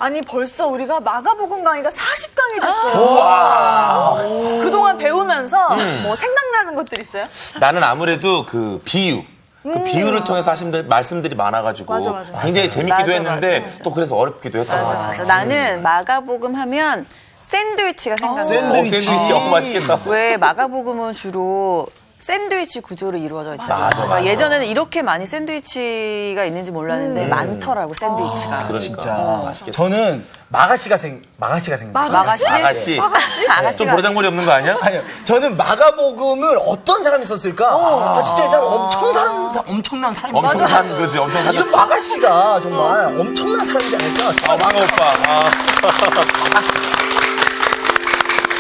아니 벌써 우리가 마가복음 강의가 40강이 됐어요. 그동안 배우면서 뭐 생각나는 것들 있어요? 나는 아무래도 그 비유. 그 비유를 통해서 하신 말씀들이 많아가지고 맞아. 굉장히 재밌기도 맞아, 했는데 맞아. 또 그래서 어렵기도 했던 것 같아요. 맞아. 나는 마가복음 하면 샌드위치가 생각나. 샌드위치 맛있겠다. 왜 마가복음은 주로 샌드위치 구조로 이루어져 있잖아요. 맞아. 예전에는 이렇게 많이 샌드위치가 있는지 몰랐는데 많더라고 샌드위치가. 그러니까 맛있겠다. 저는 마가씨가 생각나요. 마가씨? 아가씨? 좀 버장머리 없는 거 아니야? 아니요. 저는 마가복음을 어떤 사람이 썼을까? 진짜 이 사람 엄청난 사람이 엄청 산 거지, 엄청 산. 이런 마가씨가 정말 엄청난 사람이지 않을까? 마가 오빠.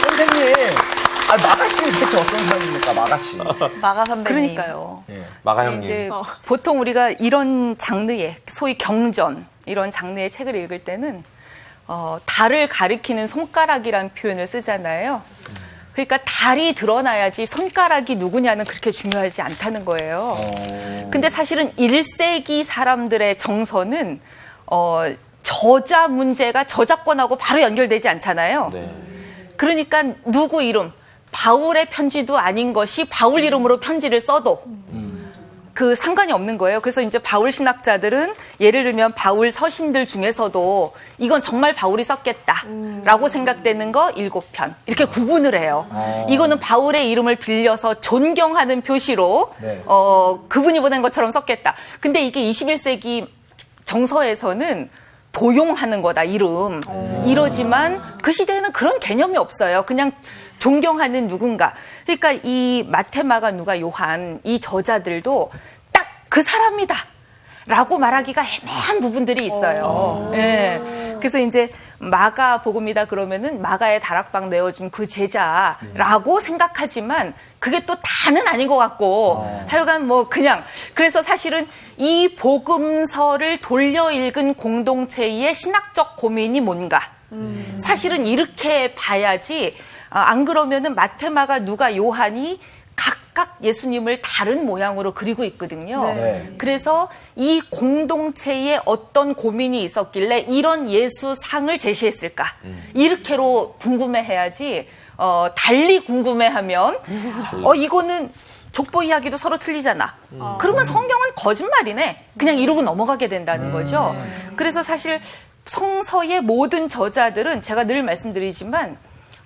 선생님, 마가씨는 대체 어떤 사람입니까? 마가씨. 마가 선배님. 그러니까요. 마가 형님. 이제 보통 우리가 이런 장르의 소위 경전 이런 장르의 책을 읽을 때는 달을 가리키는 손가락이라는 표현을 쓰잖아요. 그러니까 달이 드러나야지 손가락이 누구냐는 그렇게 중요하지 않다는 거예요. 근데 사실은 1세기 사람들의 정서는 저자 문제가 저작권하고 바로 연결되지 않잖아요. 네. 그러니까 누구 이름, 바울의 편지도 아닌 것이 바울 이름으로 편지를 써도 그 상관이 없는 거예요. 그래서 이제 바울 신학자들은 예를 들면 바울 서신들 중에서도 이건 정말 바울이 썼겠다라고 생각되는 거 7편 이렇게 구분을 해요. 이거는 바울의 이름을 빌려서 존경하는 표시로 네. 그분이 보낸 것처럼 썼겠다. 근데 이게 21세기 정서에서는 도용하는 거다, 이름. 이러지만 그 시대에는 그런 개념이 없어요. 그냥 존경하는 누군가. 그러니까 이 마태, 마가, 누가, 요한 이 저자들도 딱 그 사람이다 라고 말하기가 애매한 부분들이 있어요. 예. 그래서 이제 마가 복음이다 그러면은 마가의 다락방 내어준 그 제자라고 생각하지만 그게 또 다는 아닌 것 같고 하여간 뭐 그냥 그래서 사실은 이 복음서를 돌려 읽은 공동체의 신학적 고민이 뭔가 사실은 이렇게 봐야지 안 그러면은 마태, 마가, 누가, 요한이 각각 예수님을 다른 모양으로 그리고 있거든요. 네. 그래서 이 공동체에 어떤 고민이 있었길래 이런 예수상을 제시했을까? 이렇게로 궁금해해야지 달리 궁금해하면 이거는 족보 이야기도 서로 틀리잖아. 그러면 성경은 거짓말이네. 그냥 이러고 넘어가게 된다는 거죠. 그래서 사실 성서의 모든 저자들은 제가 늘 말씀드리지만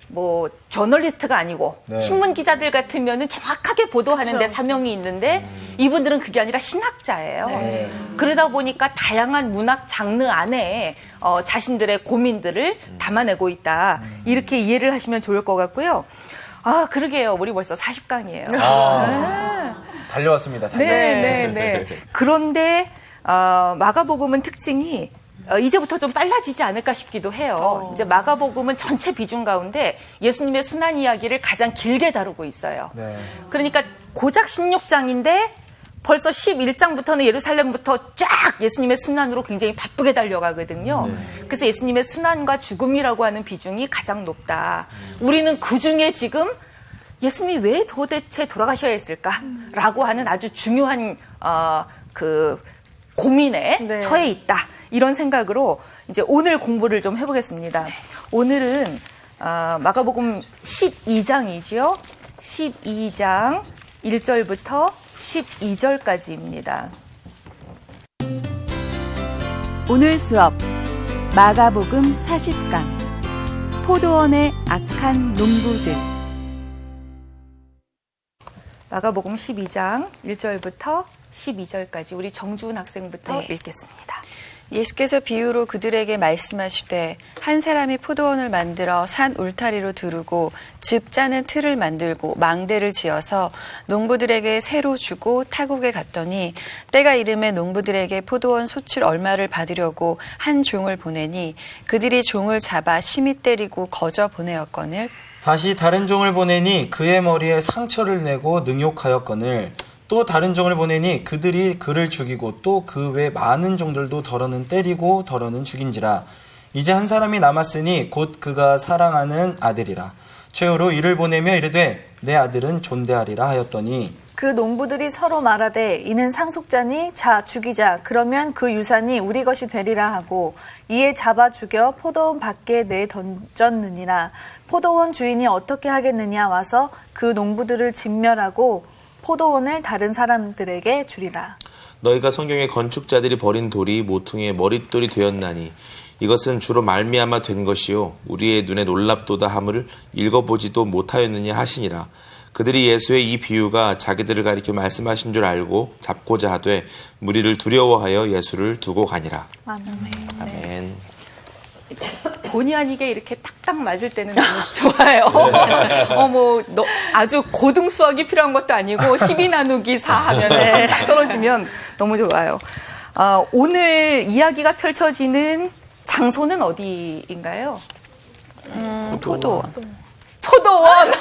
뭐 저널리스트가 아니고 네. 신문 기자들 같으면은 정확하게 보도하는 데 사명이 있는데 이분들은 그게 아니라 신학자예요. 네. 그러다 보니까 다양한 문학 장르 안에 자신들의 고민들을 담아내고 있다. 이렇게 이해를 하시면 좋을 것 같고요. 아, 그러게요. 우리 벌써 40강이에요. 달려왔습니다. 네. 그런데 마가복음은 특징이 이제부터 좀 빨라지지 않을까 싶기도 해요. 이제 마가복음은 전체 비중 가운데 예수님의 순환 이야기를 가장 길게 다루고 있어요. 네. 그러니까 고작 16장인데 벌써 11장부터는 예루살렘부터 쫙 예수님의 순환으로 굉장히 바쁘게 달려가거든요. 그래서 예수님의 순환과 죽음이라고 하는 비중이 가장 높다. 우리는 그중에 지금 예수님이 왜 도대체 돌아가셔야 했을까라고 하는 아주 중요한 그 고민에 처해 있다. 이런 생각으로 이제 오늘 공부를 좀 해보겠습니다. 오늘은 마가복음 12장이지요. 12장 1절부터 12절까지입니다. 오늘 수업 마가복음 40강 포도원의 악한 농부들. 마가복음 12장 1절부터 12절까지 우리 정주은 학생부터 읽겠습니다. 예수께서 비유로 그들에게 말씀하시되 한 사람이 포도원을 만들어 산 울타리로 두르고 즙 짜는 틀을 만들고 망대를 지어서 농부들에게 새로 주고 타국에 갔더니 때가 이름에 농부들에게 포도원 소출 얼마를 받으려고 한 종을 보내니 그들이 종을 잡아 심히 때리고 거저 보내었거늘 다시 다른 종을 보내니 그의 머리에 상처를 내고 능욕하였거늘 또 다른 종을 보내니 그들이 그를 죽이고 또 그 외 많은 종들도 더러는 때리고 더러는 죽인지라. 이제 한 사람이 남았으니 곧 그가 사랑하는 아들이라. 최후로 이를 보내며 이르되 내 아들은 존대하리라 하였더니 그 농부들이 서로 말하되 이는 상속자니 자 죽이자 그러면 그 유산이 우리 것이 되리라 하고 이에 잡아 죽여 포도원 밖에 내 던졌느니라. 포도원 주인이 어떻게 하겠느냐 와서 그 농부들을 진멸하고 포도원을 다른 사람들에게 주리라. 너희가 성경에 건축자들이 버린 돌이 모퉁이의 머릿돌이 되었나니 이것은 주로 말미암아 된 것이요 우리의 눈에 놀랍도다 함을 읽어보지도 못하였느냐 하시니라. 그들이 예수의 이 비유가 자기들을 가리켜 말씀하신 줄 알고 잡고자 하되 무리를 두려워하여 예수를 두고 가니라. 아멘. 본의 아니게 이렇게 딱딱 맞을 때는 너무 좋아요. 아주 고등 수학이 필요한 것도 아니고 12 나누기 4 하면 딱 떨어지면 너무 좋아요. 오늘 이야기가 펼쳐지는 장소는 어디인가요? 포도원. 포도원.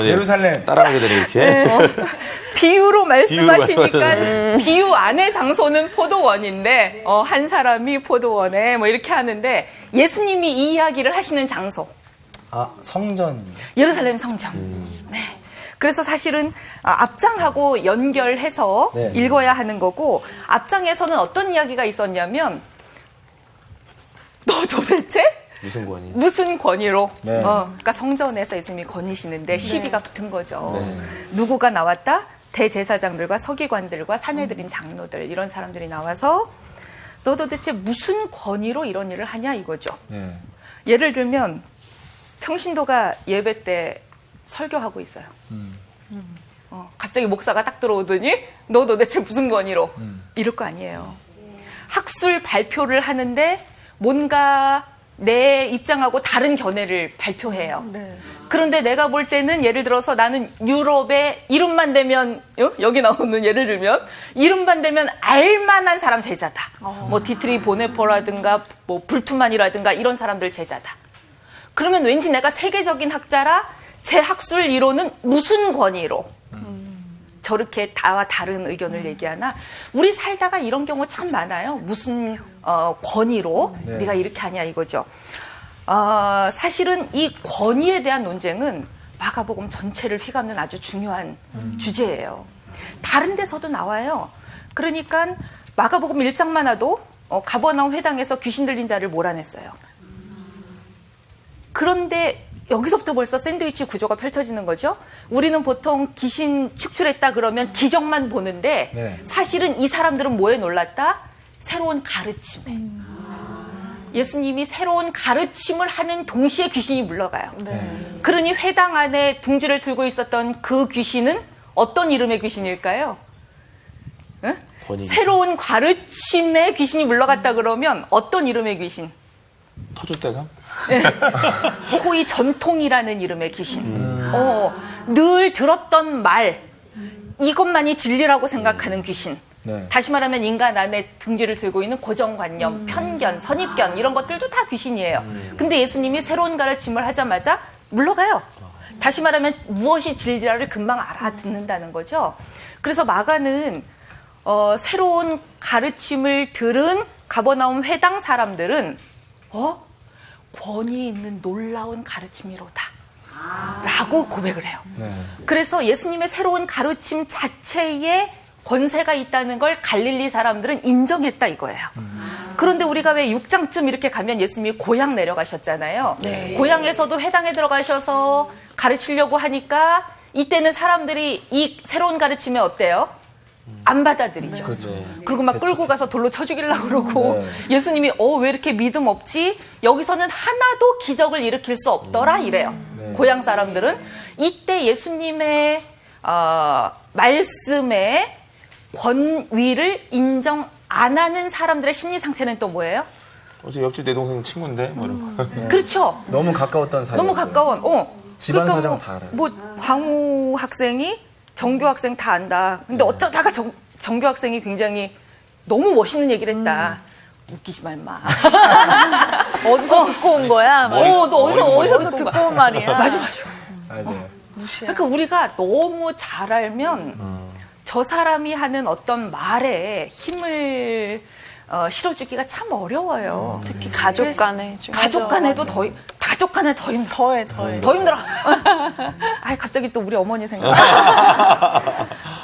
예루살렘. 따라가게 되네 이렇게. 비유로 말씀하시니까 비유 안의 장소는 포도원인데 한 사람이 포도원에 뭐 이렇게 하는데 예수님이 이 이야기를 하시는 장소. 성전. 예루살렘 성전. 네. 그래서 사실은 앞장하고 연결해서 네. 읽어야 하는 거고 앞장에서는 어떤 이야기가 있었냐면 너 도대체 무슨 권위로? 네. 그러니까 성전에서 예수님이 권위시는데 시비가 붙은 거죠. 누구가 나왔다? 대제사장들과 서기관들과 사내들인 장로들 이런 사람들이 나와서 너 도대체 무슨 권위로 이런 일을 하냐 이거죠. 네. 예를 들면 평신도가 예배 때 설교하고 있어요. 갑자기 목사가 딱 들어오더니 너 도대체 무슨 권위로? 이럴 거 아니에요. 학술 발표를 하는데 뭔가 내 입장하고 다른 견해를 발표해요. 그런데 내가 볼 때는 예를 들어서 나는 유럽의 이름만 대면 여기 나오는 예를 들면 이름만 대면 알만한 사람 제자다. 뭐 디트리 보네포라든가 뭐 불투만이라든가 이런 사람들 제자다. 그러면 왠지 내가 세계적인 학자라 제 학술 이론은 무슨 권위로 저렇게 다와 다른 의견을 얘기하나 우리 살다가 이런 경우 참 많아요. 무슨 권위로 네가 이렇게 하냐 이거죠. 사실은 이 권위에 대한 논쟁은 마가복음 전체를 휘감는 아주 중요한 주제예요. 다른 데서도 나와요. 그러니까 마가복음 1장만 와도 가버나움 회당에서 귀신 들린 자를 몰아냈어요. 그런데 여기서부터 벌써 샌드위치 구조가 펼쳐지는 거죠. 우리는 보통 귀신 축출했다 그러면 기적만 보는데 사실은 이 사람들은 뭐에 놀랐다? 새로운 가르침에. 예수님이 새로운 가르침을 하는 동시에 귀신이 물러가요. 그러니 회당 안에 둥지를 들고 있었던 그 귀신은 어떤 이름의 귀신일까요? 응? 새로운 가르침에 귀신이 물러갔다 그러면 어떤 이름의 귀신? 터줏대감? 네. 소위 전통이라는 이름의 귀신. 늘 들었던 말, 이것만이 진리라고 생각하는 귀신. 다시 말하면 인간 안에 둥지를 들고 있는 고정관념, 편견, 선입견 이런 것들도 다 귀신이에요. 근데 예수님이 새로운 가르침을 하자마자 물러가요. 다시 말하면 무엇이 진리라를 금방 알아듣는다는 거죠. 그래서 마가는 새로운 가르침을 들은 가버나움 회당 사람들은 권위 있는 놀라운 가르침이로다 라고 고백을 해요. 그래서 예수님의 새로운 가르침 자체에 권세가 있다는 걸 갈릴리 사람들은 인정했다 이거예요. 그런데 우리가 왜 6장쯤 이렇게 가면 예수님이 고향 내려가셨잖아요. 고향에서도 회당에 들어가셔서 가르치려고 하니까 이때는 사람들이 이 새로운 가르침에 어때요? 안 받아들이죠. 그리고 막 끌고 가서 돌로 쳐 죽이려고 그러고 예수님이 왜 이렇게 믿음 없지? 여기서는 하나도 기적을 일으킬 수 없더라 이래요. 고향 사람들은 이때 예수님의 말씀에 권위를 인정 안 하는 사람들의 심리 상태는 또 뭐예요? 어제 옆집 내 동생 친구인데 뭐 이런 거. 그렇죠. 너무 가까웠던 사이였어요. 너무 가까운. 집안 그러니까 사정 다 알아요. 뭐 광우 학생이 정교 학생 다 안다. 근데 어쩌다가 정교 학생이 굉장히 너무 멋있는 얘기를 했다. 웃기지 말마. 어디서 듣고 온 거야? 너 어디서 듣고 온 말이야? 맞아. 맞아요. 그러니까 우리가 너무 잘 알면 저 사람이 하는 어떤 말에 힘을 실어주기가 참 어려워요. 특히 가족 간에 좀. 가족 간에도 다 가족 간에 더 힘들어. 더해. 더 힘들어. 아, 갑자기 또 우리 어머니 생각.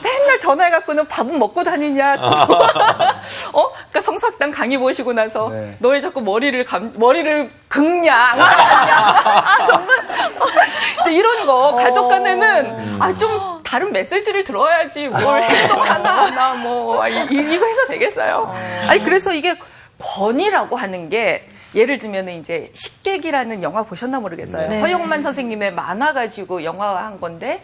맨날 전화해갖고는 밥은 먹고 다니냐. 그러니까 성서학당 강의 보시고 나서 네. 너 왜 자꾸 머리를 긁냐, 안 감냐. 아, 정말. 이제 이런 거 가족 간에는 좀 다른 메시지를 들어야지 뭘 행동 하나 뭐 이거 해서 되겠어요. 아니 그래서 이게 권위라고 하는 게. 예를 들면 이제 식객이라는 영화 보셨나 모르겠어요. 네. 허영만 선생님의 만화 가지고 영화한 건데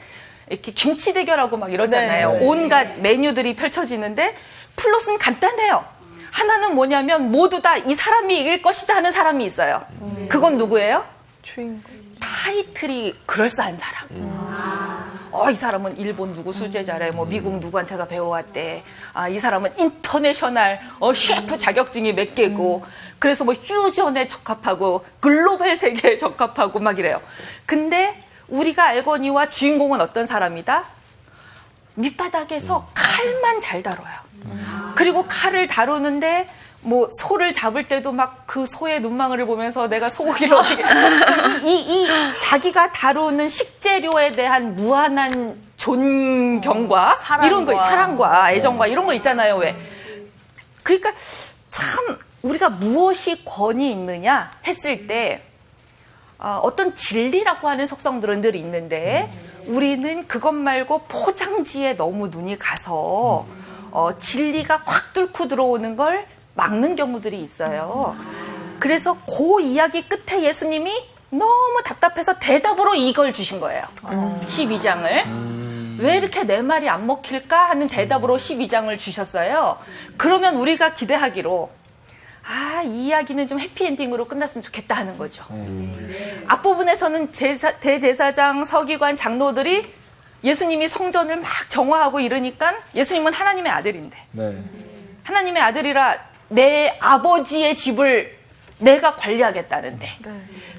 이렇게 김치 대결하고 막 이러잖아요. 네. 온갖 메뉴들이 펼쳐지는데 플롯은 간단해요. 하나는 뭐냐면 모두 다 이 사람이 이길 것이다 하는 사람이 있어요. 그건 누구예요? 주인공. 타이틀이 그럴싸한 사람. 이 사람은 일본 누구 수제자래, 뭐 미국 누구한테가 배워왔대. 이 사람은 인터내셔널 셰프 자격증이 몇 개고, 그래서 뭐 휴전에 적합하고 글로벌 세계에 적합하고 막 이래요. 근데 우리가 알거니와 주인공은 어떤 사람이다? 밑바닥에서 칼만 잘 다뤄요. 그리고 칼을 다루는데 뭐 소를 잡을 때도 막 그 소의 눈망울을 보면서 내가 소고기를 어떻게 이 자기가 다루는 식재료에 대한 무한한 존경과 이런 거 사랑과 애정과 이런 거 있잖아요. 왜? 그러니까 참 우리가 무엇이 권위 있느냐 했을 때 어떤 진리라고 하는 속성들은 늘 있는데 우리는 그것 말고 포장지에 너무 눈이 가서 진리가 확 뚫고 들어오는 걸 막는 경우들이 있어요. 그래서 그 이야기 끝에 예수님이 너무 답답해서 대답으로 이걸 주신 거예요. 12장을. 왜 이렇게 내 말이 안 먹힐까 하는 대답으로 12장을 주셨어요. 그러면 우리가 기대하기로 이 이야기는 좀 해피엔딩으로 끝났으면 좋겠다 하는 거죠. 앞부분에서는 대제사장, 서기관, 장로들이 예수님이 성전을 막 정화하고 이러니까 예수님은 하나님의 아들인데 네. 하나님의 아들이라 내 아버지의 집을 내가 관리하겠다는데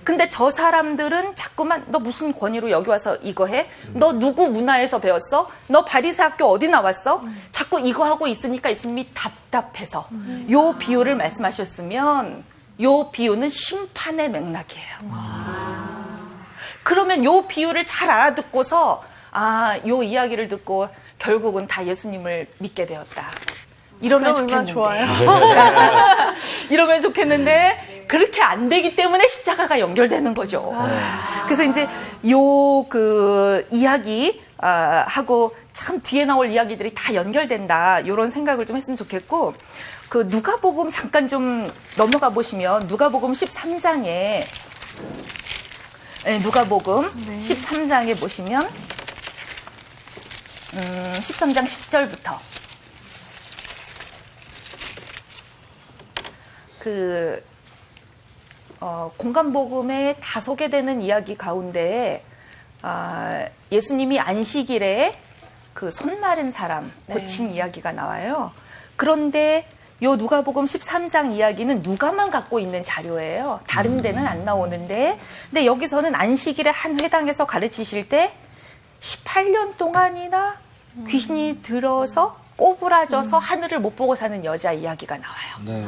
근데 저 사람들은 자꾸만 너 무슨 권위로 여기 와서 이거 해? 너 누구 문화에서 배웠어? 너 바리새 학교 어디 나왔어? 자꾸 이거 하고 있으니까 예수님이 답답해서 요 비유를 말씀하셨으면 요 비유는 심판의 맥락이에요. 그러면 요 비유를 잘 알아듣고서 요 이야기를 듣고 결국은 다 예수님을 믿게 되었다. 이러면 좋겠는데. 좋아요. 이러면 좋겠는데 그렇게 안 되기 때문에 십자가가 연결되는 거죠. 그래서 이제 요 이야기 하고 참 뒤에 나올 이야기들이 다 연결된다. 이런 생각을 좀 했으면 좋겠고 누가복음 잠깐 좀 넘어가 보시면 누가복음 13장에 누가복음 13장에 보시면 13장 10절부터 공간복음에 다 소개되는 이야기 가운데 예수님이 안식일에 손 마른 사람 고친 이야기가 나와요. 그런데 요 누가복음 13장 이야기는 누가만 갖고 있는 자료예요. 다른 데는 안 나오는데 근데 여기서는 안식일에 한 회당에서 가르치실 때 18년 동안이나 귀신이 들어서 꼬부라져서 하늘을 못 보고 사는 여자 이야기가 나와요. 네.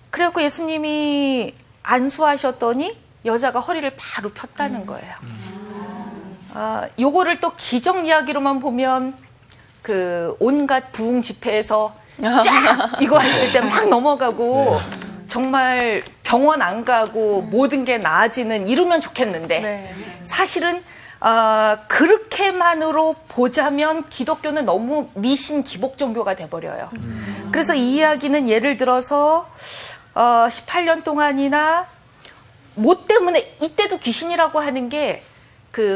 그래갖고 예수님이 안수하셨더니 여자가 허리를 바로 폈다는 거예요. 요거를 또 기적 이야기로만 보면 온갖 부흥 집회에서 쫙 이거 했을 때 막 넘어가고 정말 병원 안 가고 모든 게 나아지는 이러면 좋겠는데 사실은 그렇게만으로 보자면 기독교는 너무 미신 기복 종교가 돼버려요. 그래서 이 이야기는 예를 들어서 18년 동안이나 뭐 때문에 이때도 귀신이라고 하는 게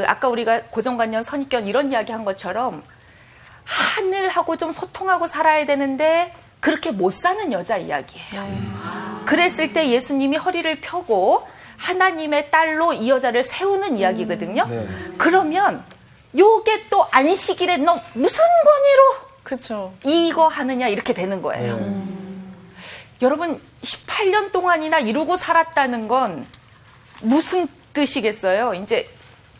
아까 우리가 고정관념, 선입견 이런 이야기 한 것처럼 하늘하고 좀 소통하고 살아야 되는데 그렇게 못 사는 여자 이야기예요. 그랬을 때 예수님이 허리를 펴고 하나님의 딸로 이 여자를 세우는 이야기거든요. 그러면 요게 또 안식일에 너 무슨 권위로 그렇죠. 이거 하느냐 이렇게 되는 거예요. 여러분 18년 동안이나 이루고 살았다는 건 무슨 뜻이겠어요? 이제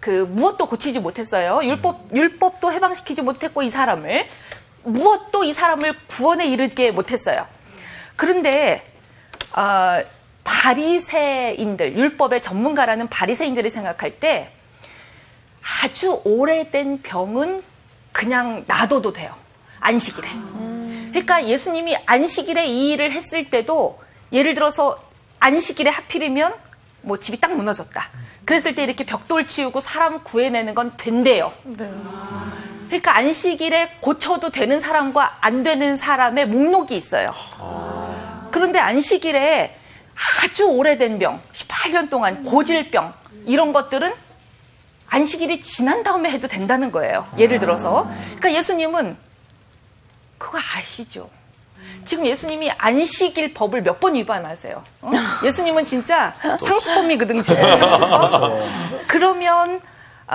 무엇도 고치지 못했어요. 율법도 해방시키지 못했고 이 사람을 무엇도 이 사람을 구원에 이르게 못했어요. 그런데 바리새인들, 율법의 전문가라는 바리새인들이 생각할 때 아주 오래된 병은 그냥 놔둬도 돼요. 안식일에. 그러니까 예수님이 안식일에 이 일을 했을 때도 예를 들어서 안식일에 하필이면 뭐 집이 딱 무너졌다. 그랬을 때 이렇게 벽돌 치우고 사람 구해내는 건 된대요. 그러니까 안식일에 고쳐도 되는 사람과 안 되는 사람의 목록이 있어요. 그런데 안식일에 아주 오래된 병, 18년 동안 고질병 이런 것들은 안식일이 지난 다음에 해도 된다는 거예요. 예를 들어서. 그러니까 예수님은 그거 아시죠? 지금 예수님이 안식일 법을 몇 번 위반하세요? 예수님은 진짜 상습범이거든, 지금. 그러면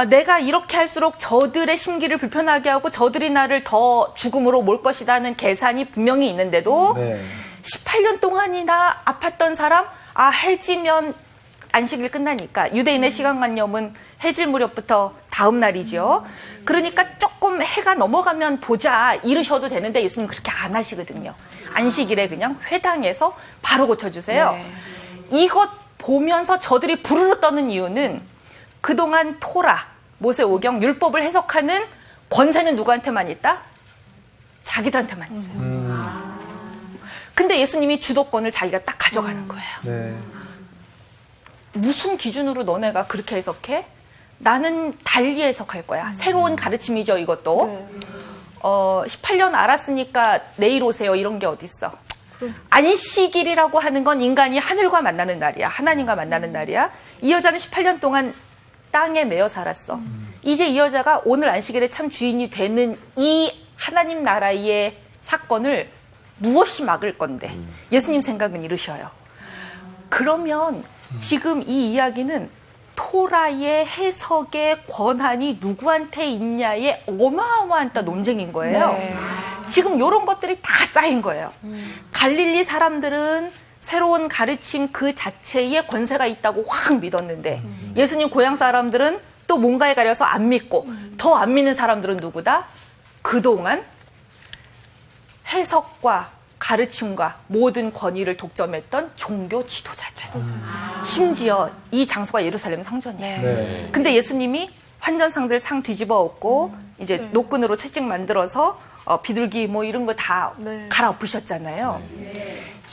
내가 이렇게 할수록 저들의 심기를 불편하게 하고 저들이 나를 더 죽음으로 몰 것이라는 계산이 분명히 있는데도 18년 동안이나 아팠던 사람, 해지면 안식일 끝나니까 유대인의 시간관념은 해질 무렵부터 다음 날이죠. 그러니까 조금 해가 넘어가면 보자 이러셔도 되는데 예수님 그렇게 안 하시거든요. 안식일에 그냥 회당에서 바로 고쳐주세요. 이것 보면서 저들이 부르르 떠는 이유는 그동안 토라, 모세오경, 율법을 해석하는 권세는 누구한테만 있다? 자기들한테만 있어요. 근데 예수님이 주도권을 자기가 딱 가져가는 거예요. 무슨 기준으로 너네가 그렇게 해석해? 나는 달리 해석할 거야. 새로운 가르침이죠, 이것도. 18년 알았으니까 내일 오세요. 이런 게 어딨어. 안식일이라고 하는 건 인간이 하늘과 만나는 날이야. 하나님과 만나는 날이야. 이 여자는 18년 동안 땅에 매여 살았어. 이제 이 여자가 오늘 안식일에 참 주인이 되는 이 하나님 나라의 사건을 무엇이 막을 건데 예수님 생각은 이러셔요. 그러면 지금 이 이야기는 토라의 해석의 권한이 누구한테 있냐의 어마어마한 논쟁인 거예요. 지금 이런 것들이 다 쌓인 거예요. 갈릴리 사람들은 새로운 가르침 그 자체에 권세가 있다고 확 믿었는데 예수님 고향 사람들은 또 뭔가에 가려서 안 믿고 더 안 믿는 사람들은 누구다? 그동안 해석과 가르침과 모든 권위를 독점했던 종교 지도자들. 심지어 이 장소가 예루살렘 성전이에요. 근데 예수님이 환전상들 상 뒤집어 엎고 이제 노끈으로 채찍 만들어서 비둘기 뭐 이런 거 다 갈아엎으셨잖아요.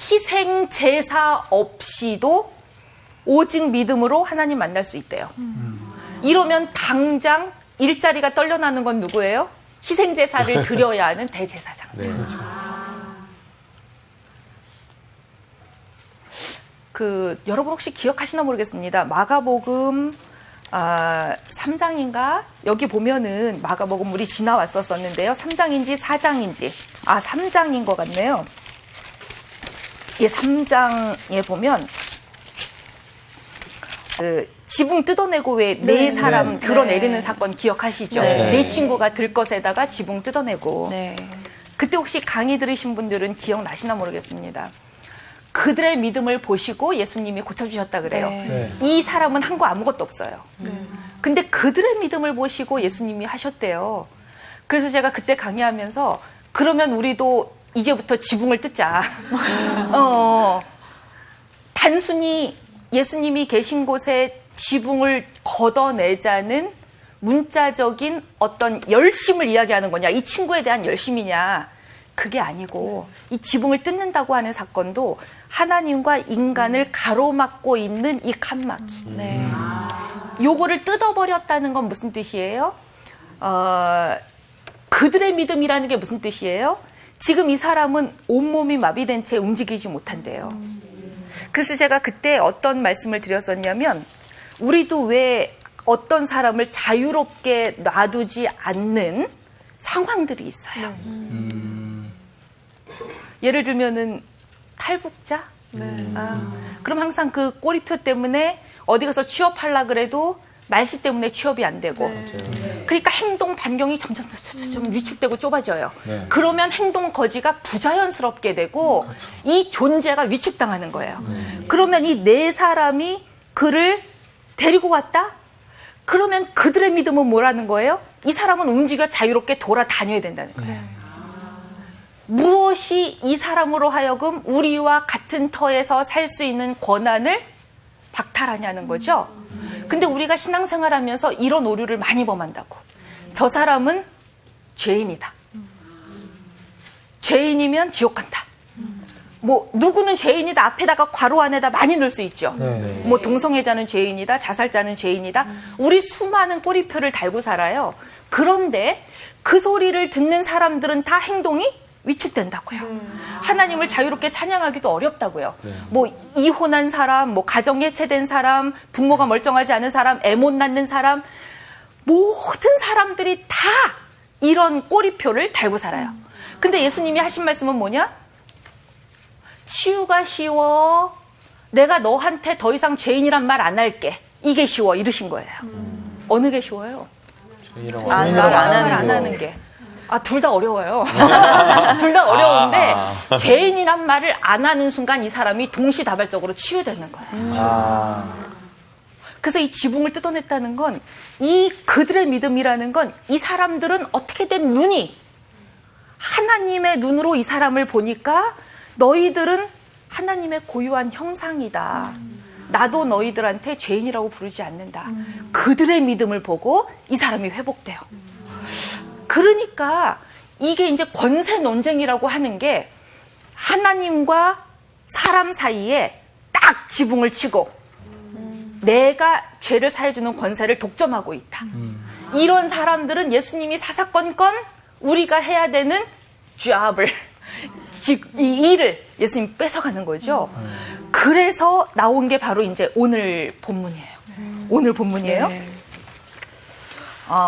희생 제사 없이도 오직 믿음으로 하나님 만날 수 있대요. 이러면 당장 일자리가 떨려나는 건 누구예요? 희생 제사를 드려야 하는 대제사장. 여러분 혹시 기억하시나 모르겠습니다. 마가복음 3장인가? 여기 보면은 마가복음 우리 지나왔었는데요. 3장인지 4장인지 3장인 것 같네요. 3장에 보면 지붕 뜯어내고 왜 네 사람 드러내리는 사건 기억하시죠? 네 친구가 들것에다가 지붕 뜯어내고. 그때 혹시 강의 들으신 분들은 기억나시나 모르겠습니다. 그들의 믿음을 보시고 예수님이 고쳐주셨다 그래요. 이 사람은 한 거 아무것도 없어요. 근데 그들의 믿음을 보시고 예수님이 하셨대요. 그래서 제가 그때 강의하면서 그러면 우리도 이제부터 지붕을 뜯자. 단순히 예수님이 계신 곳에 지붕을 걷어내자는 문자적인 어떤 열심을 이야기하는 거냐, 이 친구에 대한 열심이냐, 그게 아니고 이 지붕을 뜯는다고 하는 사건도 하나님과 인간을 가로막고 있는 이 칸막이. 요거를 뜯어버렸다는 건 무슨 뜻이에요? 그들의 믿음이라는 게 무슨 뜻이에요? 지금 이 사람은 온몸이 마비된 채 움직이지 못한대요. 그래서 제가 그때 어떤 말씀을 드렸었냐면 우리도 왜 어떤 사람을 자유롭게 놔두지 않는 상황들이 있어요. 예를 들면은 탈북자? 그럼 항상 그 꼬리표 때문에 어디 가서 취업하려고 그래도 말씨 때문에 취업이 안 되고. 그러니까 행동 반경이 점점 위축되고 좁아져요. 그러면 행동 거지가 부자연스럽게 되고 이 존재가 위축당하는 거예요. 그러면 이 네 사람이 그를 데리고 갔다? 그러면 그들의 믿음은 뭐라는 거예요? 이 사람은 움직여 자유롭게 돌아다녀야 된다는 거예요. 무엇이 이 사람으로 하여금 우리와 같은 터에서 살 수 있는 권한을 박탈하냐는 거죠. 근데 우리가 신앙생활하면서 이런 오류를 많이 범한다고. 저 사람은 죄인이다. 죄인이면 지옥 간다. 뭐 누구는 죄인이다 앞에다가 괄호 안에다 많이 넣을 수 있죠. 뭐 동성애자는 죄인이다, 자살자는 죄인이다. 우리 수많은 꼬리표를 달고 살아요. 그런데 그 소리를 듣는 사람들은 다 행동이 위축된다고요. 하나님을 자유롭게 찬양하기도 어렵다고요. 뭐 이혼한 사람, 뭐 가정 해체된 사람, 부모가 멀쩡하지 않은 사람, 애 못 낳는 사람, 모든 사람들이 다 이런 꼬리표를 달고 살아요. 근데 예수님이 하신 말씀은 뭐냐? 치유가 쉬워. 내가 너한테 더 이상 죄인이란 말 안 할게. 이게 쉬워. 이러신 거예요. 어느 게 쉬워요? 말 안 하는 게. 둘 다 어려워요. 둘 다 어려운데 죄인이란 말을 안 하는 순간 이 사람이 동시다발적으로 치유되는 거예요. 그래서 이 지붕을 뜯어냈다는 건 이 그들의 믿음이라는 건 이 사람들은 어떻게 된 눈이 하나님의 눈으로 이 사람을 보니까 너희들은 하나님의 고유한 형상이다. 나도 너희들한테 죄인이라고 부르지 않는다. 그들의 믿음을 보고 이 사람이 회복돼요. 그러니까 이게 이제 권세 논쟁이라고 하는 게 하나님과 사람 사이에 딱 지붕을 치고 내가 죄를 사해주는 권세를 독점하고 있다. 이런 사람들은 예수님이 사사건건 우리가 해야 되는 잡을, 이 일을 예수님이 뺏어가는 거죠. 그래서 나온 게 바로 이제 오늘 본문이에요. 오늘 본문이에요. 네.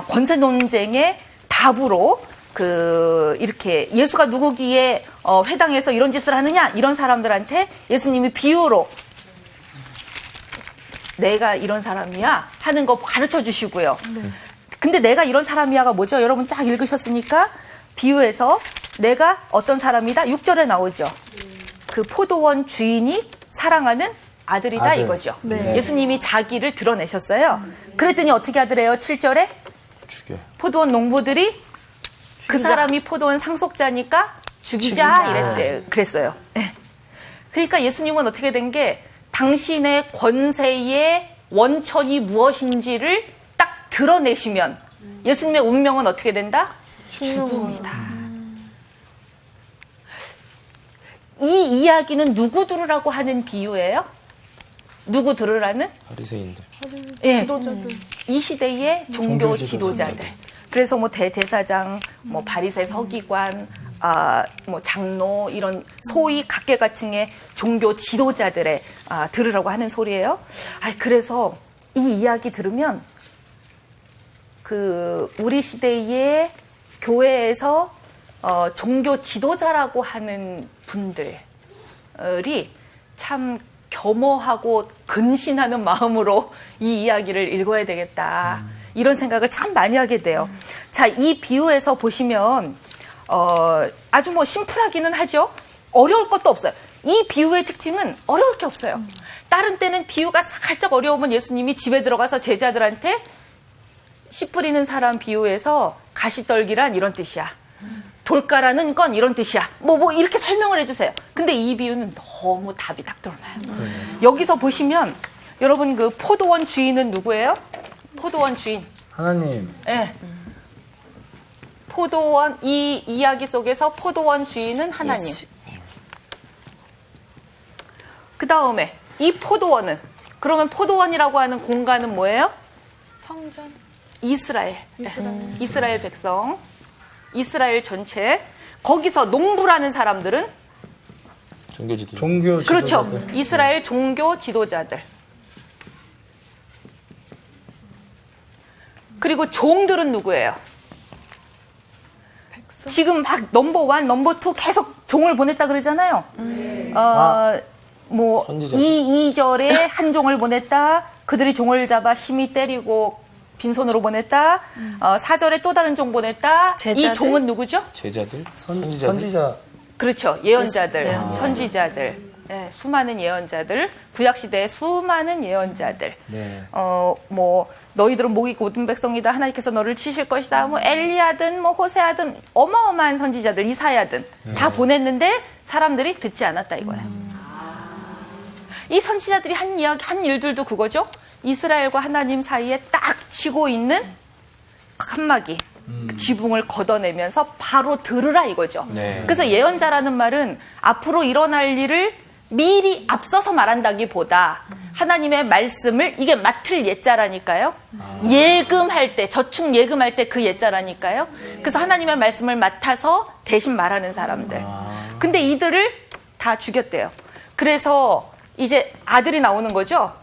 권세 논쟁의 답으로 이렇게 예수가 누구기에 회당에서 이런 짓을 하느냐 이런 사람들한테 예수님이 비유로 내가 이런 사람이야 하는 거 가르쳐 주시고요. 근데 내가 이런 사람이야가 뭐죠? 여러분 쫙 읽으셨으니까 비유에서 내가 어떤 사람이다? 6절에 나오죠. 그 포도원 주인이 사랑하는 아들이다 아들. 이거죠. 네. 예수님이 자기를 드러내셨어요. 그랬더니 어떻게 하더래요? 7절에 죽여. 포도원 농부들이 그 사람이 포도원 상속자니까 죽이자 그랬어요. 네. 그러니까 예수님은 어떻게 된 게 당신의 권세의 원천이 무엇인지를 딱 드러내시면 예수님의 운명은 어떻게 된다? 죽음이다. 이 이야기는 누구 들으라고 하는 비유예요? 누구 들으라는? 바리새인들. 예, 이 시대의 종교 지도자들. 그래서 뭐 대제사장, 뭐 바리새 서기관, 뭐 장로 이런 소위 각계각층의 종교 지도자들의 들으라고 하는 소리예요. 그래서 이 이야기 들으면 우리 시대의 교회에서 종교 지도자라고 하는 분들이 참 겸허하고 근신하는 마음으로 이 이야기를 읽어야 되겠다. 이런 생각을 참 많이 하게 돼요. 자, 이 비유에서 보시면 아주 뭐 심플하기는 하죠. 어려울 것도 없어요. 이 비유의 특징은 어려울 게 없어요. 다른 때는 비유가 살짝 어려우면 예수님이 집에 들어가서 제자들한테 씨 뿌리는 사람 비유에서 가시떨기란 이런 뜻이야. 돌가라는 건 이런 뜻이야. 뭐 이렇게 설명을 해주세요. 근데 이 비유는 너무 답이 딱 드러나요. 여기서 보시면 여러분 그 포도원 주인은 누구예요? 포도원 주인. 하나님. 네. 포도원 이 이야기 속에서 포도원 주인은 하나님. 예수. 그 다음에 이 포도원은 그러면 포도원이라고 하는 공간은 뭐예요? 성전. 이스라엘. 이스라엘 백성. 이스라엘 전체. 거기서 농부라는 사람들은 종교 지도. 종교 그렇죠. 지도자들. 이스라엘 종교 지도자들. 그리고 종들은 누구예요? 지금 막 넘버 1, 넘버 2 계속 종을 보냈다 그러잖아요. 뭐 선지자들. 2절에 한 종을 보냈다. 그들이 종을 잡아 심히 때리고 빈손으로 보냈다. 4절에 또 다른 종 보냈다. 제자들? 이 종은 누구죠? 제자들? 선지자. 그렇죠. 예언자들, 예언자. 선지자들. 예, 수많은 예언자들, 구약 시대의 수많은 예언자들. 네. 뭐 너희들은 목이 곧은 백성이다. 하나님께서 너를 치실 것이다. 뭐 엘리야든 뭐 호세아든 어마어마한 선지자들, 이사야든 다 보냈는데 사람들이 듣지 않았다 이거야. 이 선지자들이 한 이야기, 한 일들도 그거죠. 이스라엘과 하나님 사이에 딱 치고 있는 칸막이. 지붕을 걷어내면서 바로 들으라 이거죠. 네. 그래서 예언자라는 말은 앞으로 일어날 일을 미리 앞서서 말한다기보다 하나님의 말씀을 이게 맡을 예자라니까요. 예금할 때, 저축 예금할 때 그 예자라니까요. 그래서 하나님의 말씀을 맡아서 대신 말하는 사람들. 근데 이들을 다 죽였대요. 그래서 이제 아들이 나오는 거죠.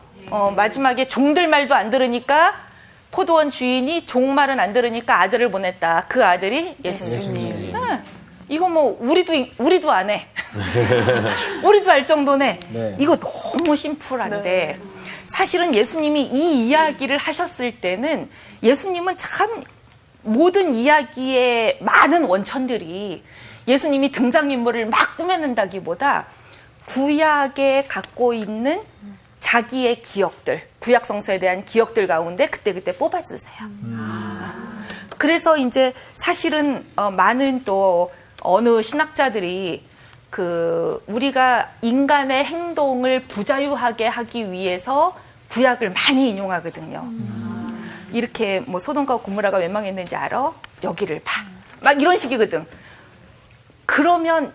마지막에 종들 말도 안 들으니까 포도원 주인이 종 말은 안 들으니까 아들을 보냈다. 그 아들이 예수님. 네. 이거 뭐 우리도 안 해. 우리도 알 정도네. 네. 이거 너무 심플한데 사실은 예수님이 이 이야기를 하셨을 때는 예수님은 참 모든 이야기의 많은 원천들이 예수님이 등장인물을 막 꾸며낸다기보다 구약에 갖고 있는 자기의 기억들, 구약 성서에 대한 기억들 가운데 그때그때 뽑아 쓰세요. 그래서 이제 사실은 많은 또 어느 신학자들이 우리가 인간의 행동을 부자유하게 하기 위해서 구약을 많이 인용하거든요. 이렇게 뭐 소돔과 고모라가 왜 망했는지 알아? 여기를 봐. 막 이런 식이거든. 그러면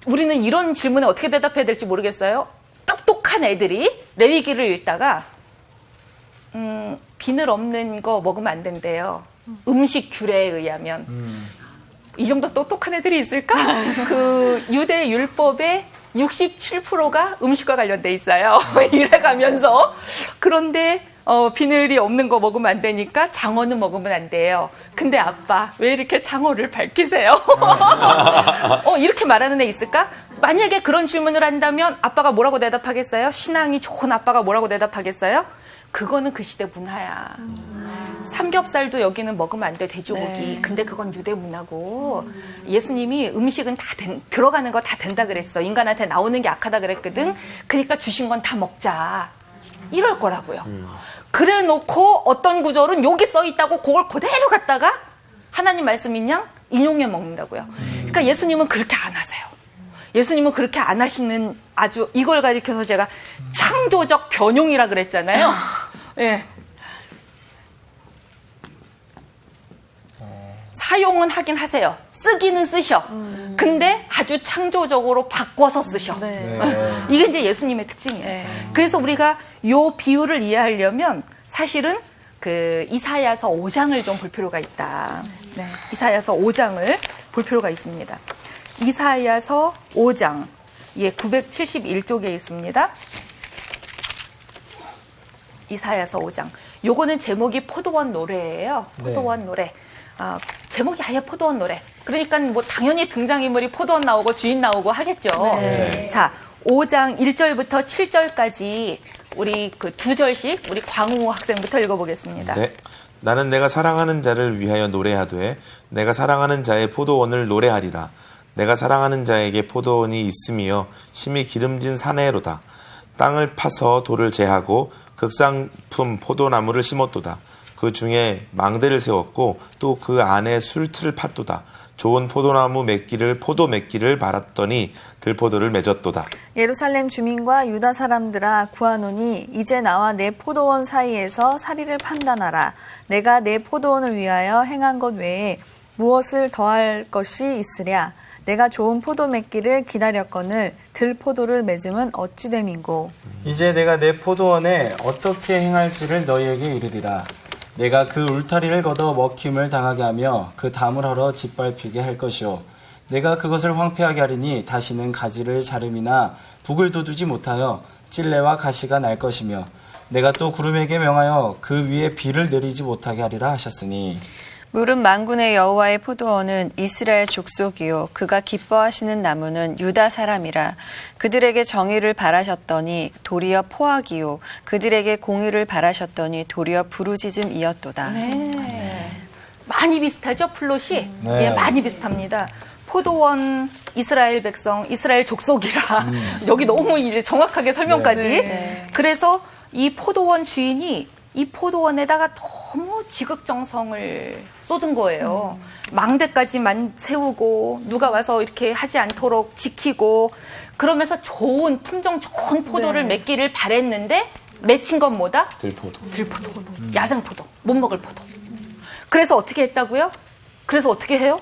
우리는 이런 질문에 어떻게 대답해야 될지 모르겠어요. 똑똑한 애들이 레위기를 읽다가 비늘 없는 거 먹으면 안 된대요. 음식 규례에 의하면. 이 정도 똑똑한 애들이 있을까? 그 유대 율법의 67%가 음식과 관련돼 있어요. 이래가면서. 그런데 비늘이 없는 거 먹으면 안 되니까 장어는 먹으면 안 돼요. 근데 아빠 왜 이렇게 장어를 밝히세요? 이렇게 말하는 애 있을까? 만약에 그런 질문을 한다면 아빠가 뭐라고 대답하겠어요? 신앙이 좋은 아빠가 뭐라고 대답하겠어요? 그거는 그 시대 문화야. 삼겹살도 여기는 먹으면 안 돼, 돼지고기. 네. 근데 그건 유대 문화고 예수님이 음식은 다 들어가는 거 다 된다 그랬어. 인간한테 나오는 게 악하다 그랬거든. 그러니까 주신 건 다 먹자. 이럴 거라고요. 그래 놓고 어떤 구절은 여기 써 있다고 그걸 그대로 갖다가 하나님 말씀인 양 인용해 먹는다고요. 그러니까 예수님은 그렇게 안 하세요. 예수님은 그렇게 안 하시는 아주 이걸 가리켜서 제가 창조적 변용이라 그랬잖아요. 예. 사용은 하긴 하세요. 쓰기는 쓰셔. 근데 아주 창조적으로 바꿔서 쓰셔. 이게 이제 예수님의 특징이에요. 네. 그래서 우리가 요 비유를 이해하려면 사실은 그 이사야서 5장을 좀 볼 필요가 있다. 네. 이사야서 5장을 볼 필요가 있습니다. 이사야서 5장, 971쪽에 있습니다. 이사야서 5장. 요거는 제목이 포도원 노래예요. 포도원 노래. 제목이 아예 포도원 노래. 그러니까 뭐 당연히 등장인물이 포도원 나오고 주인 나오고 하겠죠. 네. 자, 5장 1절부터 7절까지 우리 그 두 절씩 우리 광우 학생부터 읽어보겠습니다. 네. 나는 내가 사랑하는 자를 위하여 노래하되 내가 사랑하는 자의 포도원을 노래하리라. 내가 사랑하는 자에게 포도원이 있으며 심히 기름진 사내로다. 땅을 파서 돌을 제하고 극상품 포도나무를 심었도다. 그 중에 망대를 세웠고 또 그 안에 술틀을 팠도다. 좋은 포도나무 포도 맺기를 바랐더니 들포도를 맺었도다. 예루살렘 주민과 유다 사람들아 구하노니 이제 나와 내 포도원 사이에서 사리를 판단하라. 내가 내 포도원을 위하여 행한 것 외에 무엇을 더할 것이 있으랴. 내가 좋은 포도 맺기를 기다렸거늘 들포도를 맺음은 어찌 됨인고. 이제 내가 내 포도원에 어떻게 행할지를 너희에게 이르리라. 내가 그 울타리를 걷어 먹힘을 당하게 하며 그 담을 헐어 짓밟히게 할 것이요. 내가 그것을 황폐하게 하리니 다시는 가지를 자름이나 북을 돋우지 못하여 찔레와 가시가 날 것이며 내가 또 구름에게 명하여 그 위에 비를 내리지 못하게 하리라 하셨으니 무릇 만군의 여호와의 포도원은 이스라엘 족속이요 그가 기뻐하시는 나무는 유다 사람이라. 그들에게 정의를 바라셨더니 도리어 포악이요 그들에게 공의를 바라셨더니 도리어 부르짖음이었도다. 네. 많이 비슷하죠, 플롯이? 네. 예, 많이 비슷합니다. 포도원 이스라엘 백성, 이스라엘 족속이라 여기 너무 이제 정확하게 설명까지. 네. 그래서 이 포도원 주인이 이 포도원에다가 너무 지극정성을 쏟은 거예요. 망대까지만 세우고 누가 와서 이렇게 하지 않도록 지키고 그러면서 좋은 품종 좋은 포도를 맺기를 바랬는데 맺힌 건 뭐다? 들포도. 들포도, 야생포도, 못 먹을 포도. 그래서 어떻게 했다고요? 그래서 어떻게 해요?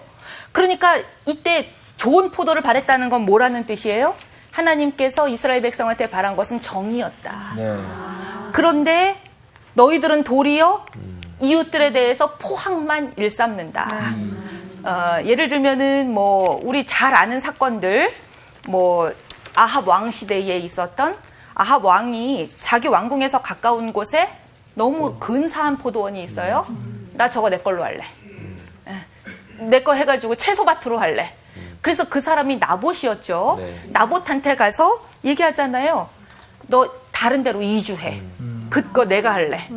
그러니까 이때 좋은 포도를 바랬다는 건 뭐라는 뜻이에요? 하나님께서 이스라엘 백성한테 바란 것은 정의였다. 네. 그런데 너희들은 도리어 이웃들에 대해서 포항만 일삼는다. 예를 들면은 뭐 우리 잘 아는 사건들, 뭐 아합 왕 시대에 있었던 아합 왕이 자기 왕궁에서 가까운 곳에 너무 근사한 포도원이 있어요. 나 저거 내 걸로 할래. 내 거 해가지고 채소밭으로 할래. 그래서 그 사람이 나봇이었죠. 네. 나봇한테 가서 얘기하잖아요. 너 다른 데로 이주해. 그거 내가 할래.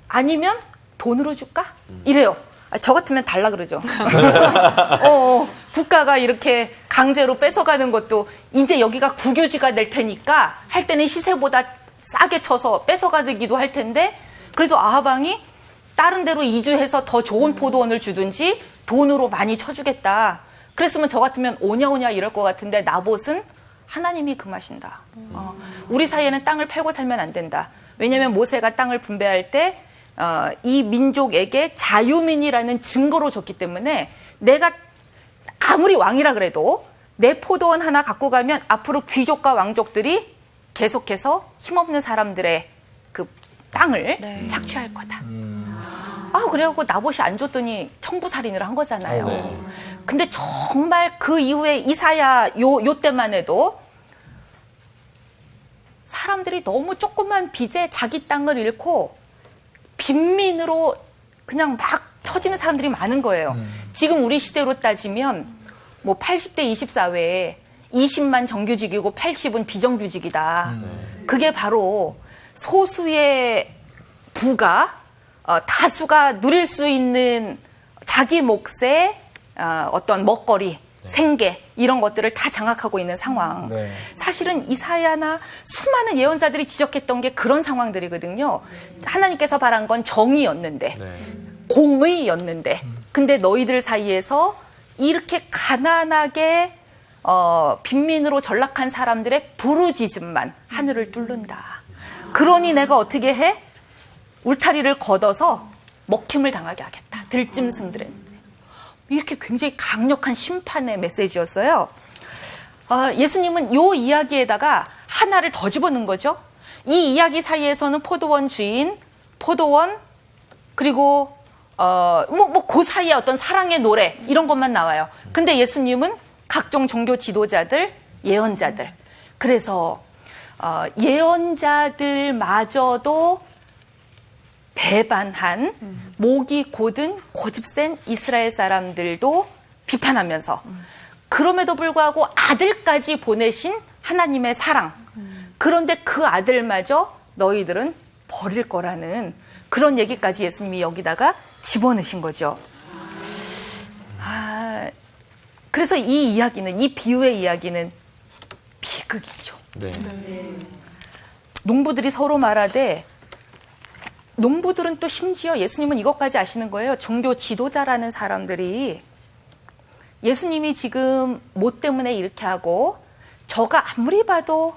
아니면 돈으로 줄까? 이래요. 저 같으면 달라 그러죠. 국가가 이렇게 강제로 뺏어가는 것도 이제 여기가 국유지가 될 테니까 할 때는 시세보다 싸게 쳐서 뺏어가기도 할 텐데 그래도 아하방이 다른 데로 이주해서 더 좋은 포도원을 주든지 돈으로 많이 쳐주겠다. 그랬으면 저 같으면 오냐 이럴 것 같은데 나봇은 하나님이 금하신다. 우리 사이에는 땅을 팔고 살면 안 된다. 왜냐하면 모세가 땅을 분배할 때 이 민족에게 자유민이라는 증거로 줬기 때문에 내가 아무리 왕이라 그래도 내 포도원 하나 갖고 가면 앞으로 귀족과 왕족들이 계속해서 힘없는 사람들의 그 땅을 착취할 거다. 그래갖고 나봇이 안 줬더니 청부살인을 한 거잖아요. 네. 근데 정말 그 이후에 이사야 요 때만 해도 사람들이 너무 조그만 빚에 자기 땅을 잃고 빈민으로 그냥 막 처지는 사람들이 많은 거예요. 지금 우리 시대로 따지면 뭐 80대 20사회에 20만 정규직이고 80은 비정규직이다. 그게 바로 소수의 부가 다수가 누릴 수 있는 자기 몫의 어떤 먹거리, 생계 이런 것들을 다 장악하고 있는 상황. 네. 사실은 이사야나 수많은 예언자들이 지적했던 게 그런 상황들이거든요. 하나님께서 바란 건 정의였는데 공의였는데 근데 너희들 사이에서 이렇게 가난하게 빈민으로 전락한 사람들의 부르짖음만 하늘을 뚫는다. 그러니 내가 어떻게 해? 울타리를 걷어서 먹힘을 당하게 하겠다. 들짐승들은. 이렇게 굉장히 강력한 심판의 메시지였어요. 예수님은 이 이야기에다가 하나를 더 집어넣은 거죠. 이 이야기 사이에서는 포도원 주인, 포도원, 그리고 그 사이에 어떤 사랑의 노래 이런 것만 나와요. 근데 예수님은 각종 종교 지도자들, 예언자들. 그래서 예언자들마저도 배반한 목이 곧은 고집센 이스라엘 사람들도 비판하면서 그럼에도 불구하고 아들까지 보내신 하나님의 사랑. 그런데 그 아들마저 너희들은 버릴 거라는 그런 얘기까지 예수님이 여기다가 집어넣으신 거죠. 그래서 이 이야기는, 이 비유의 이야기는 비극이죠. 네. 농부들이 서로 말하되 농부들은 또 심지어 예수님은 이것까지 아시는 거예요. 종교 지도자라는 사람들이 예수님이 지금 뭐 때문에 이렇게 하고 저가 아무리 봐도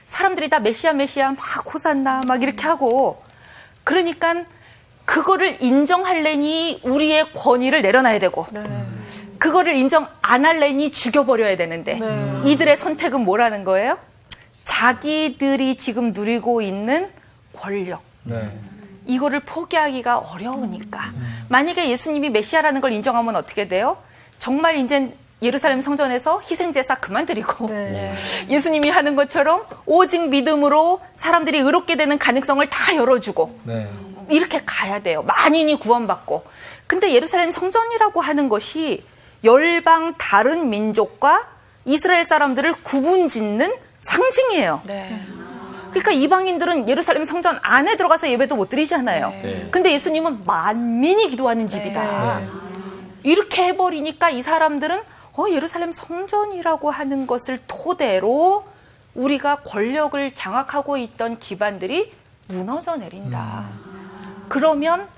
사람들이 다 메시아 막 호산나 막 이렇게 하고 그러니까 그거를 인정할래니 우리의 권위를 내려놔야 되고 그거를 인정 안 할래니 죽여버려야 되는데 이들의 선택은 뭐라는 거예요? 자기들이 지금 누리고 있는 권력. 이거를 포기하기가 어려우니까. 만약에 예수님이 메시아라는 걸 인정하면 어떻게 돼요? 정말 이제 예루살렘 성전에서 희생제사 그만 드리고 예수님이 하는 것처럼 오직 믿음으로 사람들이 의롭게 되는 가능성을 다 열어주고 이렇게 가야 돼요. 만인이 구원받고. 근데 예루살렘 성전이라고 하는 것이 열방 다른 민족과 이스라엘 사람들을 구분짓는 상징이에요. 그러니까 이방인들은 예루살렘 성전 안에 들어가서 예배도 못 드리잖아요. 근데 예수님은 만민이 기도하는 집이다. 이렇게 해버리니까 이 사람들은 예루살렘 성전이라고 하는 것을 토대로 우리가 권력을 장악하고 있던 기반들이 무너져 내린다. 그러면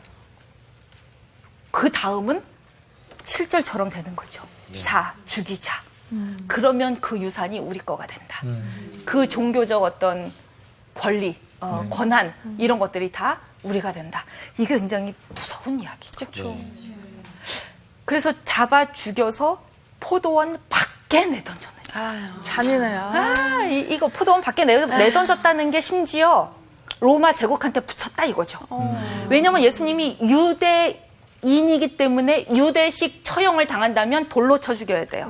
그 다음은 7절처럼 되는 거죠. 자, 죽이자. 그러면 그 유산이 우리 거가 된다. 그 종교적 어떤 권리, 권한 이런 것들이 다 우리가 된다. 이게 굉장히 무서운 이야기죠. 그래서 잡아 죽여서 포도원 밖에 내던졌네요. 잔인해요. 이거 포도원 밖에 내던졌다는 게 심지어 로마 제국한테 붙였다 이거죠. 왜냐하면 예수님이 유대인이기 때문에 유대식 처형을 당한다면 돌로 쳐 죽여야 돼요.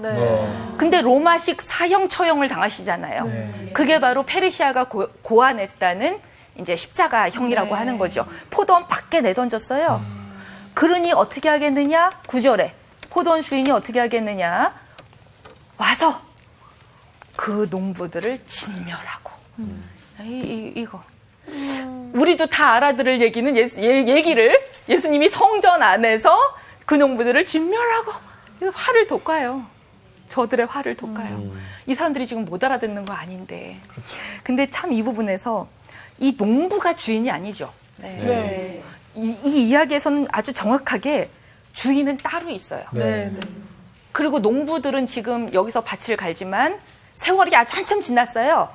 근데 로마식 사형 처형을 당하시잖아요. 그게 바로 페르시아가 고안했다는 이제 십자가형이라고 하는 거죠. 포도원 밖에 내던졌어요. 그러니 어떻게 하겠느냐? 9절에 포도원 주인이 어떻게 하겠느냐? 와서 그 농부들을 진멸하고. 이거. 우리도 다 알아들을 얘기는 얘기를 예수님이 성전 안에서 그 농부들을 진멸하고 화를 돋궈요. 저들의 화를 돋궈요. 이 사람들이 지금 못 알아듣는 거 아닌데. 그렇죠. 근데 참 이 부분에서 이 농부가 주인이 아니죠. 이 이야기에서는 아주 정확하게 주인은 따로 있어요. 그리고 농부들은 지금 여기서 밭을 갈지만 세월이 아주 한참 지났어요.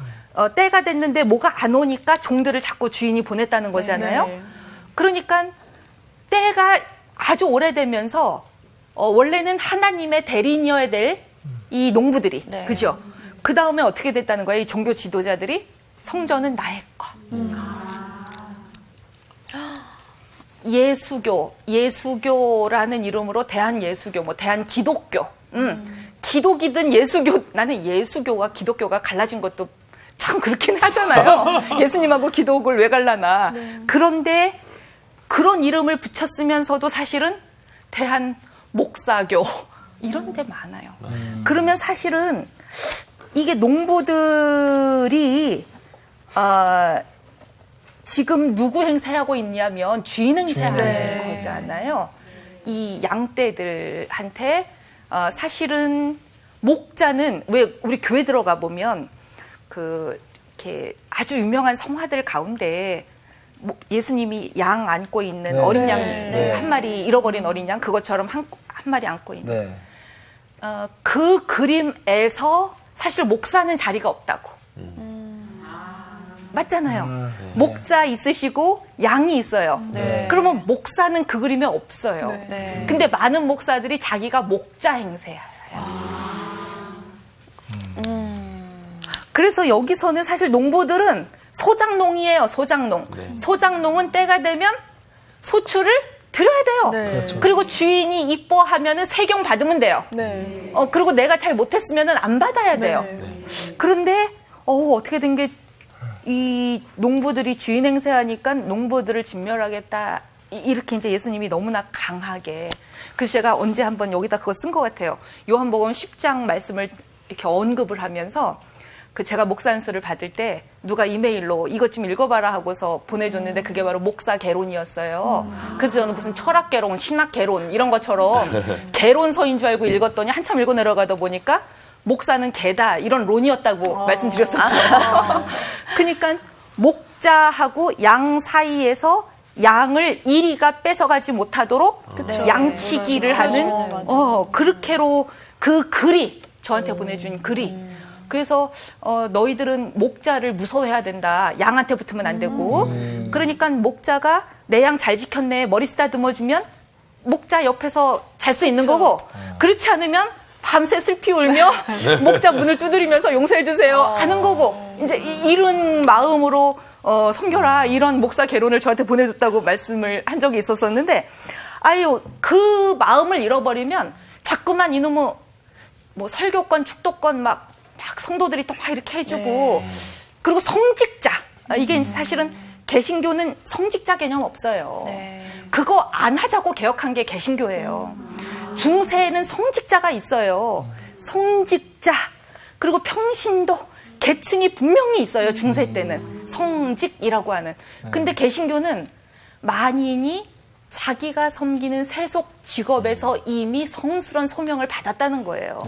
때가 됐는데 뭐가 안 오니까 종들을 자꾸 주인이 보냈다는 거잖아요. 그러니까 때가 아주 오래되면서 원래는 하나님의 대리인이어야 될 이 농부들이 그죠? 그 다음에 어떻게 됐다는 거예요? 이 종교 지도자들이 성전은 나의 것. 예수교라는 이름으로 대한예수교, 대한기독교. 기독이든 예수교, 나는 예수교와 기독교가 갈라진 것도 참 그렇긴 하잖아요. 예수님하고 기독을 왜 갈라나. 그런데 그런 이름을 붙였으면서도 사실은 대한목사교 이런 데 많아요. 그러면 사실은 이게 농부들이 지금 누구 행세하고 있냐면 주인 행세하는 거잖아요. 이 양떼들한테 사실은 목자는 왜 우리 교회 들어가 보면 이렇게 아주 유명한 성화들 가운데 예수님이 양 안고 있는 어린 양 한 마리 잃어버린 어린 양 그것처럼 한 마리 안고 있는 그 그림에서 사실 목사는 자리가 없다고. 맞잖아요. 목자 있으시고 양이 있어요. 그러면 목사는 그 그림에 없어요. 근데 많은 목사들이 자기가 목자 행세해요. 그래서 여기서는 사실 농부들은 소작농이에요. 소작농. 소작농은 때가 되면 소출을 드려야 돼요. 그리고 주인이 이뻐하면은 세경 받으면 돼요. 그리고 내가 잘 못했으면은 안 받아야 돼요. 그런데 어떻게 된 게 이 농부들이 주인 행세하니까 농부들을 진멸하겠다. 이렇게 이제 예수님이 너무나 강하게. 그래서 제가 언제 한번 여기다 그거 쓴 것 같아요. 요한복음 10장 말씀을 이렇게 언급을 하면서 제가 목사 안수를 받을 때 누가 이메일로 이것 좀 읽어봐라 하고서 보내줬는데 그게 바로 목사 개론이었어요. 그래서 저는 무슨 철학 개론, 신학 개론 이런 것처럼 개론서인 줄 알고 읽었더니 한참 읽고 내려가다 보니까 목사는 개다 이런 론이었다고 말씀드렸었죠. 그러니까 목자하고 양 사이에서 양을 이리가 뺏어가지 못하도록 양치기를 하는 그렇게로 그 글이 저한테 보내준 글이 그래서 너희들은 목자를 무서워해야 된다. 양한테 붙으면 안 되고 그러니까 목자가 내 양 잘 지켰네 머리 쓰다듬어주면 목자 옆에서 잘 수 있는 거고 그렇지 않으면 밤새 슬피 울며 목자 문을 두드리면서 용서해 주세요 하는 거고 이제 이런 마음으로 섬겨라 이런 목사 개론을 저한테 보내줬다고 말씀을 한 적이 있었었는데 그 마음을 잃어버리면 자꾸만 이놈의 설교권 축도권 막 성도들이 또 막 이렇게 해주고 그리고 성직자 이게 이제 사실은 개신교는 성직자 개념 없어요. 그거 안 하자고 개혁한 게 개신교예요. 중세에는 성직자가 있어요. 성직자 그리고 평신도 계층이 분명히 있어요. 중세 때는 성직이라고 하는. 근데 개신교는 만인이 자기가 섬기는 세속 직업에서 이미 성스러운 소명을 받았다는 거예요.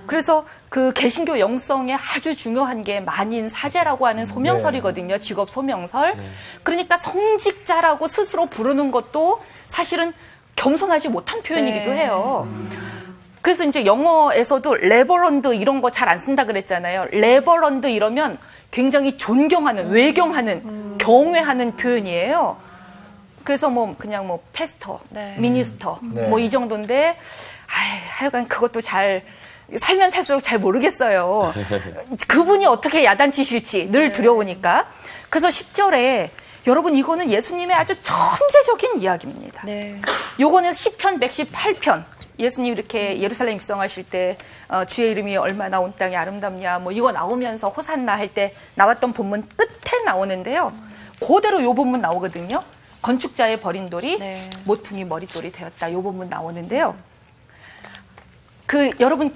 그래서 그 개신교 영성에 아주 중요한 게 만인 사제라고 하는 소명설이거든요. 직업 소명설. 그러니까 성직자라고 스스로 부르는 것도 사실은 겸손하지 못한 표현이기도 해요. 그래서 이제 영어에서도 레버런드 이런 거 잘 안 쓴다 그랬잖아요. 레버런드 이러면 굉장히 존경하는, 외경하는, 경외하는 표현이에요. 그래서 뭐 그냥 뭐 패스터, 미니스터 뭐 이 정도인데 하여간 그것도 잘 살면 살수록 잘 모르겠어요. 그분이 어떻게 야단치실지 늘 두려우니까. 그래서 10절에 여러분 이거는 예수님의 아주 천재적인 이야기입니다. 요거는 시편 118편. 예수님 이렇게 예루살렘 입성하실 때 주의 이름이 얼마나 온 땅이 아름답냐 뭐 이거 나오면서 호산나 할 때 나왔던 본문 끝에 나오는데요. 그대로 요 본문 나오거든요. 건축자의 버린 돌이 모퉁이 머릿돌이 되었다. 요 본문 나오는데요. 여러분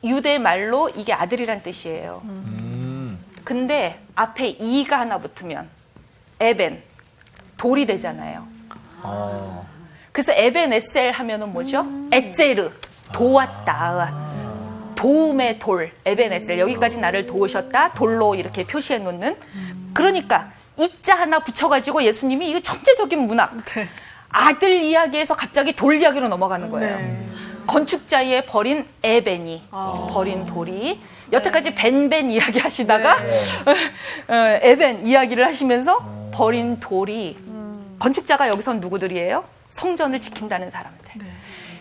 유대 말로 이게 아들이란 뜻이에요. 근데 앞에 이가 하나 붙으면 에벤 돌이 되잖아요. 그래서 에벤 에셀 하면은 뭐죠? 에제르 도왔다. 도움의 돌 에벤 에셀 여기까지 나를 도우셨다. 돌로 이렇게 표시해 놓는. 그러니까 이자 하나 붙여가지고 예수님이 이거 천재적인 문학. 아들 이야기에서 갑자기 돌 이야기로 넘어가는 거예요. 건축자의 버린 에벤이 버린 돌이 여태까지 벤 이야기 하시다가 에벤 이야기를 하시면서 버린 돌이 건축자가 여기선 누구들이에요? 성전을 지킨다는 사람들.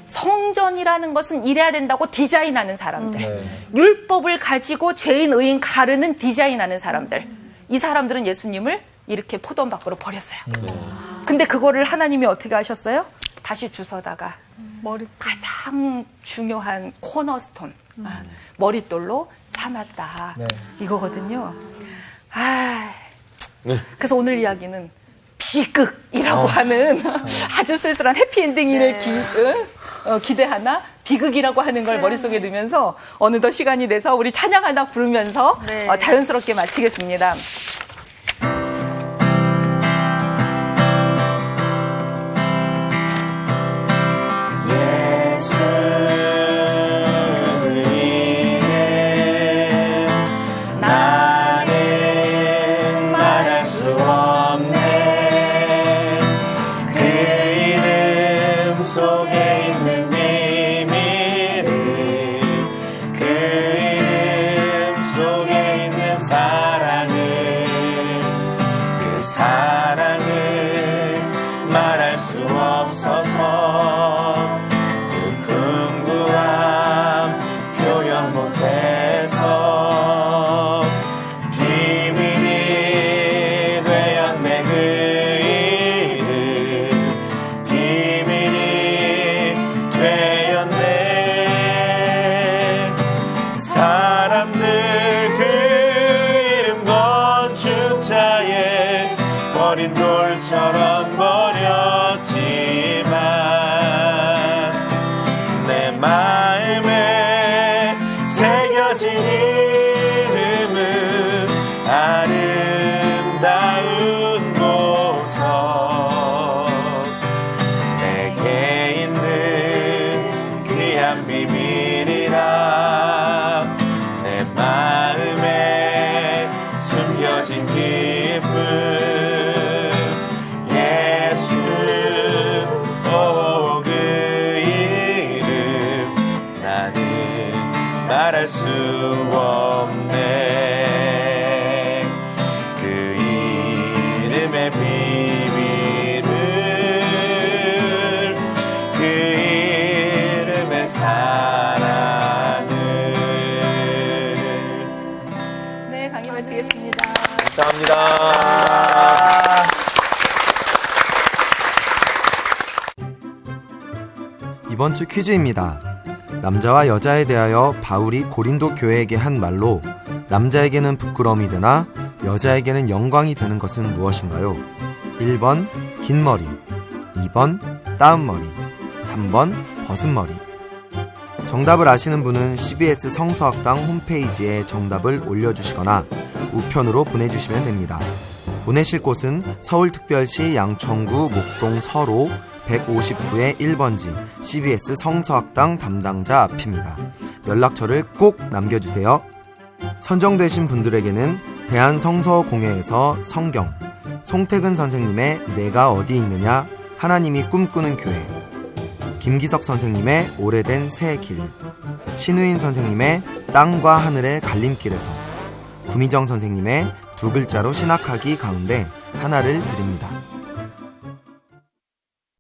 성전이라는 것은 이래야 된다고 디자인하는 사람들. 율법을 가지고 죄인 의인 가르는 디자인하는 사람들. 이 사람들은 예수님을 이렇게 포도원 밖으로 버렸어요. 근데 그거를 하나님이 어떻게 하셨어요? 다시 주워다가 가장 중요한 코너스톤 머릿돌로 삼았다. 이거거든요. 그래서 오늘 이야기는 비극이라고 하는 아주 쓸쓸한 해피엔딩을 기대하나 비극이라고 하는 걸 머릿속에 넣으면서 어느덧 시간이 돼서 우리 찬양 하나 부르면서 자연스럽게 마치겠습니다. 돌처럼 버렸지만 내 마음에 새겨진 이름은 아름다운 보석 내게 있는 귀한 비밀이라 내 마음에 숨겨진 기쁨 말할 수 없네 그 이름의 비밀을 그 이름의 사랑을 네, 강의 마치겠습니다. 감사합니다. 이번 주 퀴즈입니다. 남자와 여자에 대하여 바울이 고린도 교회에게 한 말로 남자에게는 부끄러움이 되나 여자에게는 영광이 되는 것은 무엇인가요? 1번 긴 머리, 2번 따은 머리, 3번 벗은 머리. 정답을 아시는 분은 CBS 성서학당 홈페이지에 정답을 올려주시거나 우편으로 보내주시면 됩니다. 보내실 곳은 서울특별시 양천구 목동 서로 159의 1번지 CBS 성서학당 담당자 앞입니다. 연락처를 꼭 남겨주세요. 선정되신 분들에게는 대한성서공회에서 성경, 송태근 선생님의 내가 어디 있느냐 하나님이 꿈꾸는 교회, 김기석 선생님의 오래된 새 길, 신우인 선생님의 땅과 하늘의 갈림길에서, 구미정 선생님의 두 글자로 신학하기 가운데 하나를 드립니다.